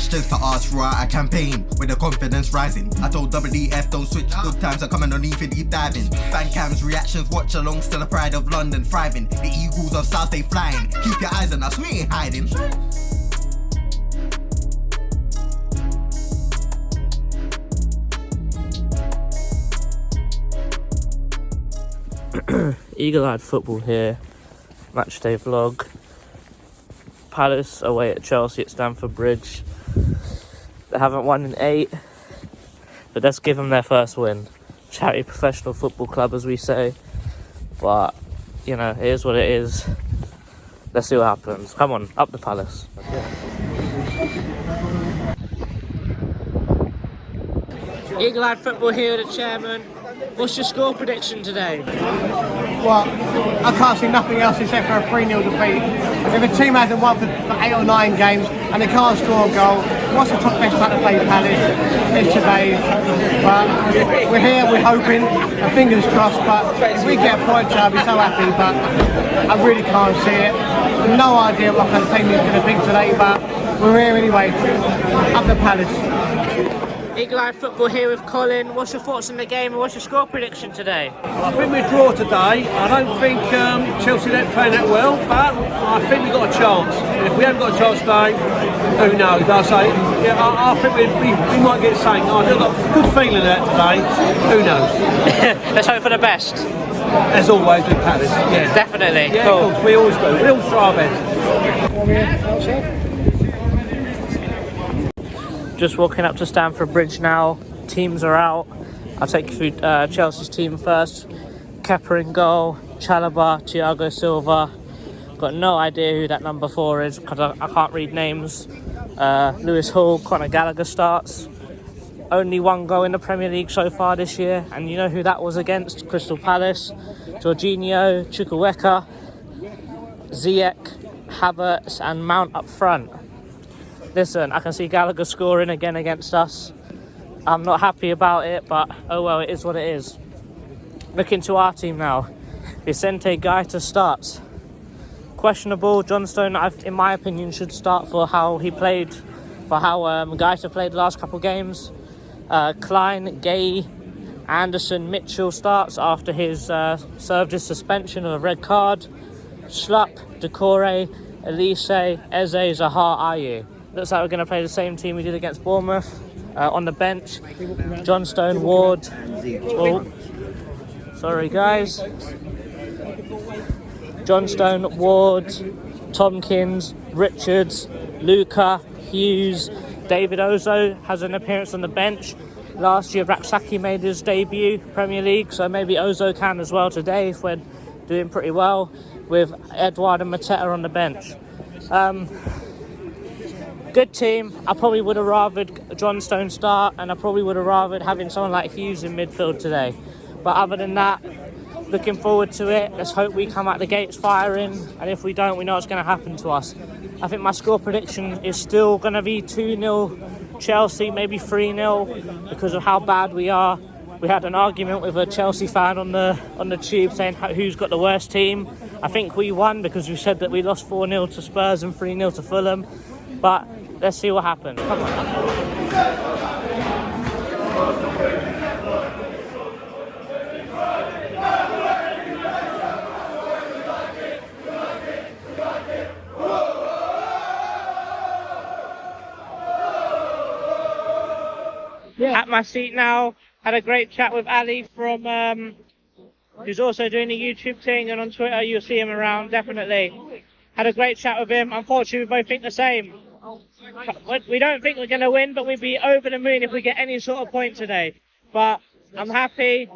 questions to ask throughout a campaign with the confidence rising. I told WDF don't switch, good times are coming on even deep diving. Fan cams, reactions, watch along, still the pride of London thriving. The Eagles of South, they flying. Keep your eyes on us, we ain't hiding. Eagle-eyed football here, matchday vlog. Palace away at Chelsea at Stamford Bridge. They haven't won in 8, but let's give them their first win. Charity professional football club, as we say, but you know, it is what it is. Let's see what happens. Come on, up the Palace. Eagle-eyed football here with the chairman. What's your score prediction today? Well, I can't see nothing else except for a 3-0 defeat. If a team hasn't won for 8 or 9 games and they can't score a goal, what's the top best time to play Palace? It's today. But we're here, we're hoping, and fingers crossed, but if we get a point, I'll be so happy, but I really can't see it. No idea what kind of team he's going to pick today, but we're here anyway. Up the Palace. Eagle-eyed football here with Colin. What's your thoughts on the game and what's your score prediction today? Well, I think we draw today. I don't think Chelsea don't play that well, but I think we've got a chance. And if we haven't got a chance today, who knows? I say, yeah, I think we might get something. I've got a good feeling that today. Who knows? Let's hope for the best. As always with Palace. Yeah, definitely. Yeah, cool. Of course, we always do. We always try our best. Just walking up to Stamford Bridge now. Teams are out. I'll take you through Chelsea's team first. Kepa in goal, Chalobah, Thiago Silva. Got no idea who that number 4 is because I can't read names. Lewis Hall, Conor Gallagher starts. Only 1 goal in the Premier League so far this year, and you know who that was against? Crystal Palace. Jorginho, Chukwuemeka, Ziyech, Havertz and Mount up front. Listen, I can see Gallagher scoring again against us. I'm not happy about it, but oh well, it is what it is. Looking to our team now. Vicente Gaeta starts. Questionable. John Stone, in my opinion, should start for how he played, for how Gaeta played the last couple of games. Klein, Gay, Anderson, Mitchell starts after his served his suspension of a red card. Schlupp, Decore, Elise, Eze, Zaha, Ayew. Looks like we're going to play the same team we did against Bournemouth. On the bench, John Stone, Ward. Oh, sorry guys. John Stone, Ward, Tompkins, Richards, Luca, Hughes. David Ozo has an appearance on the bench. Last year, Raksaki made his debut Premier League, so maybe Ozo can as well today if we're doing pretty well. With Edouard and Mateta on the bench. Good team. I probably would have rathered John Stone start, and I probably would have rathered having someone like Hughes in midfield today. But other than that, looking forward to it. Let's hope we come out the gates firing, and if we don't, we know what's going to happen to us. I think my score prediction is still going to be 2-0 Chelsea, maybe 3-0 because of how bad we are. We had an argument with a Chelsea fan on the tube saying who's got the worst team. I think we won because we said that we lost 4-0 to Spurs and 3-0 to Fulham. But let's see what happens. Come on. At my seat now. Had a great chat with Ali from who's also doing the YouTube thing, and on Twitter you'll see him around, definitely. Had a great chat with him. Unfortunately, we both think the same. We don't think we're going to win, but we'd be over the moon if we get any sort of point today. But I'm happy.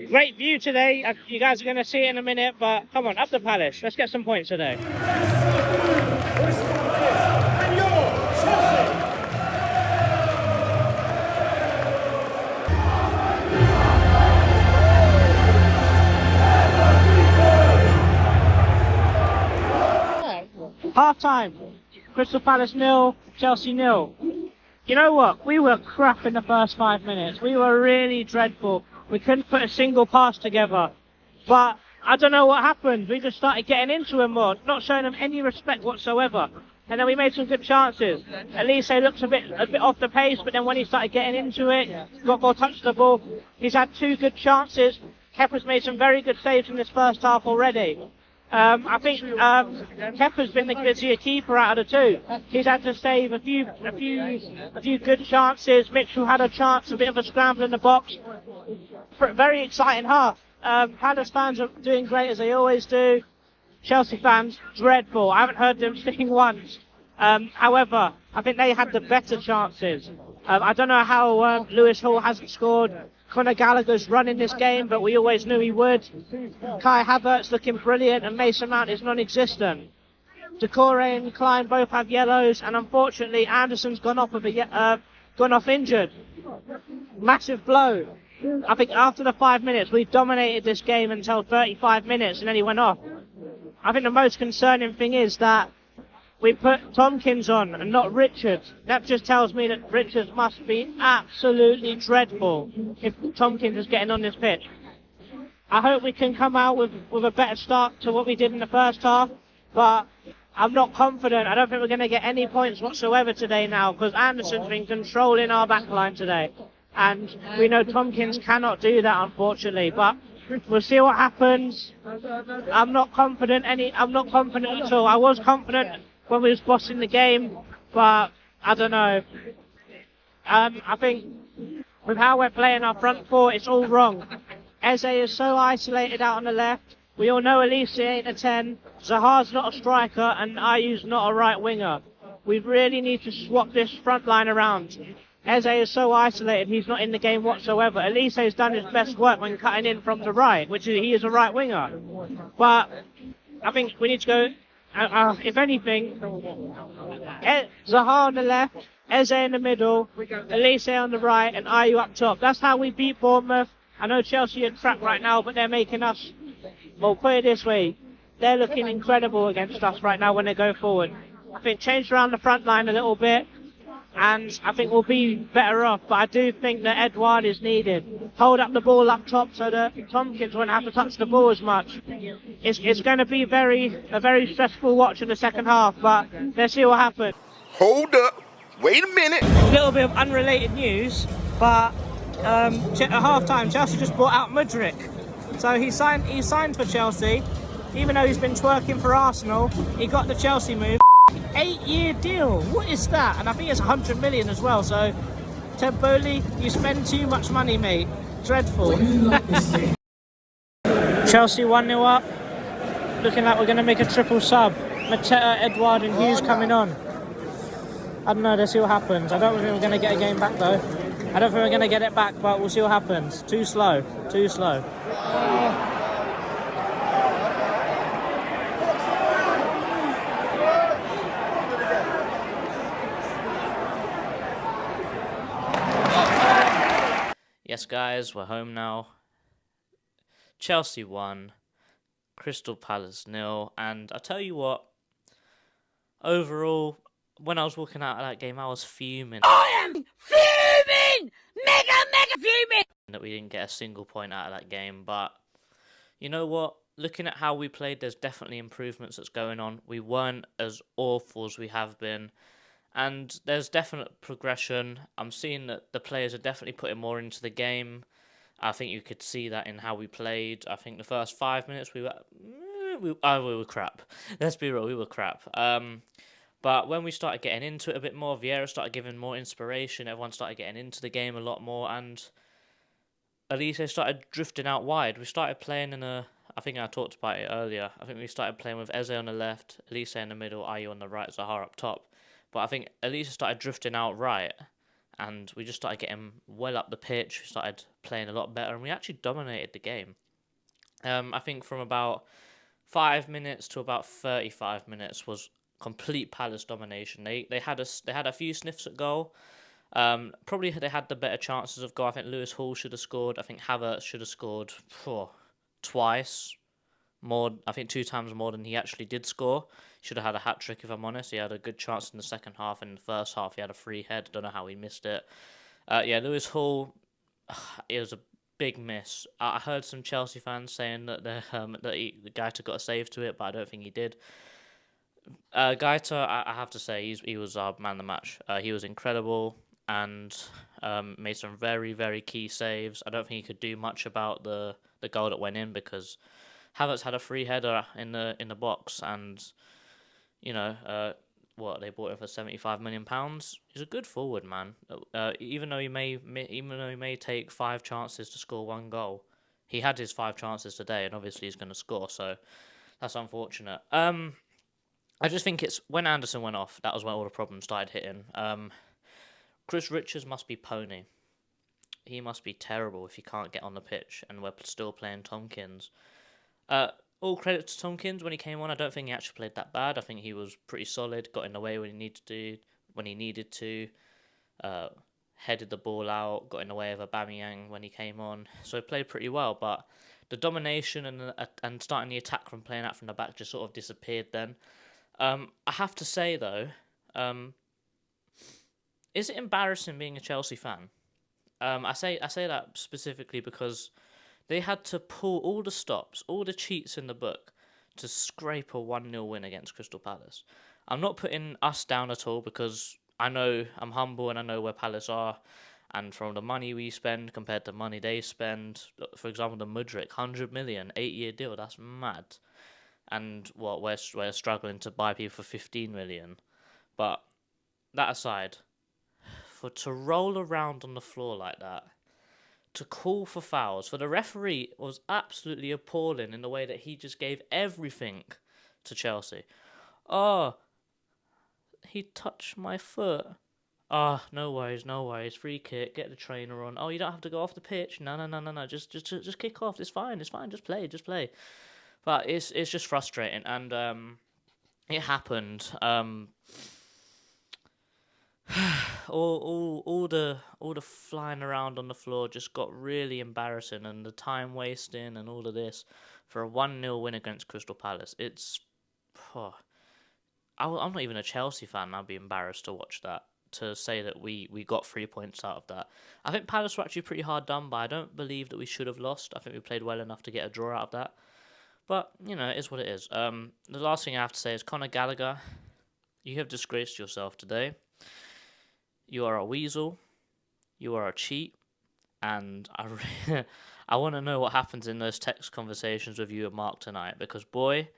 Great view today. You guys are going to see it in a minute, but come on, up the Palace. Let's get some points today. Half time. Crystal Palace 0, Chelsea 0. You know what? We were crap in the first 5 minutes. We were really dreadful. We couldn't put a single pass together. But I don't know what happened. We just started getting into them more, not showing them any respect whatsoever. and then we made some good chances. Elise looks a bit off the pace, but then when he started getting into it, got more touch the ball. He's had 2 good chances. Kepa's made some very good saves in this first half already. I think Kepa's been the busier keeper out of the 2. He's had to save a few good chances. Mitchell had a chance, a bit of a scramble in the box. Very exciting half. Palace fans are doing great as they always do. Chelsea fans, dreadful. I haven't heard them sing once. However, I think they had the better chances. I don't know how Lewis Hall hasn't scored. Conor Gallagher's running this game, but we always knew he would. Kai Havertz looking brilliant, and Mason Mount is non-existent. Decore and Klein both have yellows, and unfortunately Anderson's gone off injured. Massive blow. I think after the 5 minutes, we dominated this game until 35 minutes, and then he went off. I think the most concerning thing is that we put Tompkins on and not Richards. That just tells me that Richards must be absolutely dreadful if Tompkins is getting on this pitch. I hope we can come out with a better start to what we did in the first half, but I'm not confident. I don't think we're going to get any points whatsoever today now, because Anderson's been controlling our backline today. And we know Tompkins cannot do that, unfortunately, but we'll see what happens. I'm not confident at all. I was confident when we was bossing the game, but I don't know. I think with how we're playing our front 4, it's all wrong. Eze is so isolated out on the left. We all know Elise ain't a 10. Zaha's not a striker, and Ayu's not a right winger. We really need to swap this front line around. Eze is so isolated, he's not in the game whatsoever. Elise has done his best work when cutting in from the right, which is he is a right winger. But I think we need to go, if anything, Zaha on the left, Eze in the middle, Elise on the right, and Ayu up top. That's how we beat Bournemouth. I know Chelsea are trapped right now, but they're making us, well, put it this way, they're looking incredible against us right now when they go forward. I think change around the front line a little bit, and I think we'll be better off, but I do think that Edouard is needed. Hold up the ball up top so that Tompkins won't have to touch the ball as much. It's going to be a very stressful watch in the second half, but let's see what happens. Hold up. Wait a minute. A little bit of unrelated news, but at half-time, Chelsea just brought out Mudryk. So he signed for Chelsea, even though he's been twerking for Arsenal. He got the Chelsea move. 8-year deal. What is that? And I think it's 100 million as well. So, Ted Bowley, you spend too much money, mate. Dreadful. Chelsea 1-0 up. Looking like we're going to make a triple sub. Mateta, Edouard, and Hughes coming on. I don't know. Let's see what happens. I don't think we're going to get a game back though. I don't think we're going to get it back, but we'll see what happens. Too slow. Too slow. Yes, guys, we're home now. Chelsea won, Crystal Palace 0, and I tell you what, overall, when I was walking out of that game, I was fuming. I am fuming! Mega fuming! That we didn't get a single point out of that game, but you know what? Looking at how we played, there's definitely improvements that's going on. We weren't as awful as we have been. And there's definite progression. I'm seeing that the players are definitely putting more into the game. I think you could see that in how we played. I think the first 5 minutes we were crap. Let's be real, we were crap. But when we started getting into it a bit more, Vieira started giving more inspiration. Everyone started getting into the game a lot more, and Elise started drifting out wide. We started playing I think I talked about it earlier. I think we started playing with Eze on the left, Elise in the middle, Ayu on the right, Zaha up top. But I think Elisa started drifting out right, and we just started getting well up the pitch. We started playing a lot better, and we actually dominated the game. I think from about 5 minutes to about 35 minutes was complete Palace domination. They had a few sniffs at goal. Probably they had the better chances of goal. I think Lewis Hall should have scored. I think Havertz should have scored twice. I think 2 times more than he actually did score. He should have had a hat-trick, if I'm honest. He had a good chance in the second half, and in the first half he had a free head. I don't know how he missed it. Lewis Hall, it was a big miss. I heard some Chelsea fans saying that the guy took got a save to it, but I don't think he did. Gaita, I have to say, he was our man of the match. He was incredible and made some very, very key saves. I don't think he could do much about the goal that went in because Havertz had a free header in the box, and you know, what they bought him for £75 million. He's a good forward, man. Even though he may take 5 chances to score 1 goal, he had his 5 chances today, and obviously he's going to score. So that's unfortunate. I just think it's when Anderson went off, that was when all the problems started hitting. Chris Richards must be pony. He must be terrible if he can't get on the pitch, and we're still playing Tompkins. All credit to Tompkins when he came on. I don't think he actually played that bad. I think he was pretty solid. Got in the way when he needed to. Headed the ball out. Got in the way of Aubameyang when he came on. So he played pretty well. But the domination and starting the attack from playing out from the back just sort of disappeared then. I have to say though, is it embarrassing being a Chelsea fan? I say that specifically because they had to pull all the stops, all the cheats in the book to scrape a 1-0 win against Crystal Palace. I'm not putting us down at all because I know I'm humble and I know where Palace are. And from the money we spend compared to money they spend, for example, the Mudryk, 100 million, 8-year deal, that's mad. And what we're struggling to buy people for 15 million. But that aside, to roll around on the floor like that, to call for fouls, for the referee was absolutely appalling in the way that he just gave everything to Chelsea. Oh, he touched my foot. No worries. Free kick, get the trainer on. Oh, you don't have to go off the pitch. No. Just kick off. It's fine. Just play. But it's just frustrating, and it happened. All the flying around on the floor just got really embarrassing, and the time wasting and all of this for a 1-0 win against Crystal Palace. I'm not even a Chelsea fan. I'd be embarrassed to watch that. To say that we got 3 points out of that. I think Palace were actually pretty hard done by. I don't believe that we should have lost. I think we played well enough to get a draw out of that. But, it is what it is. The last thing I have to say is Conor Gallagher, you have disgraced yourself today. You are a weasel. You are a cheat. And I want to know what happens in those text conversations with you and Mark tonight. Because, boy,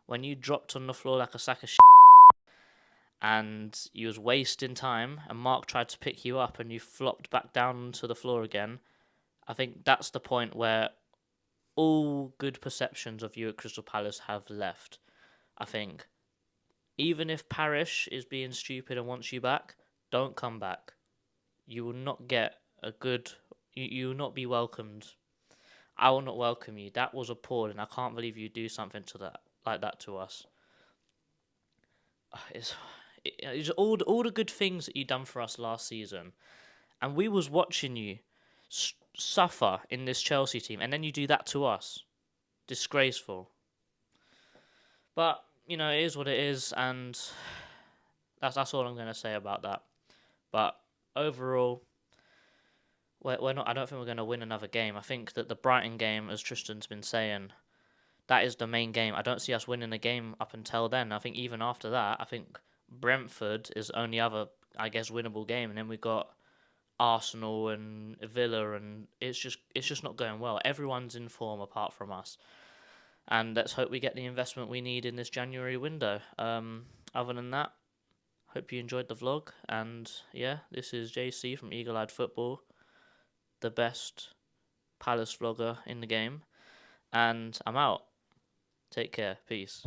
when you dropped on the floor like a sack of shit and you was wasting time and Mark tried to pick you up and you flopped back down to the floor again, I think that's the point where all good perceptions of you at Crystal Palace have left. I think even if Parish is being stupid and wants you back, don't come back. You will not get a good... You will not be welcomed. I will not welcome you. That was appalling. I can't believe you do something like that to us. It's all the good things that you done for us last season, and we was watching you suffer in this Chelsea team, and then you do that to us. Disgraceful. But it is what it is, and that's all I'm going to say about that. But overall, we're not. I don't think we're going to win another game. I think that the Brighton game, as Tristan's been saying, that is the main game. I don't see us winning a game up until then. I think even after that, I think Brentford is the only other, I guess, winnable game, and then we got Arsenal and Villa, and it's just not going well. Everyone's in form apart from us, and let's hope we get the investment we need in this January window. Other than that, hope you enjoyed the vlog, and yeah, this is JC from Eagle Eyed Football, the best Palace vlogger in the game, and I'm out. Take care. Peace.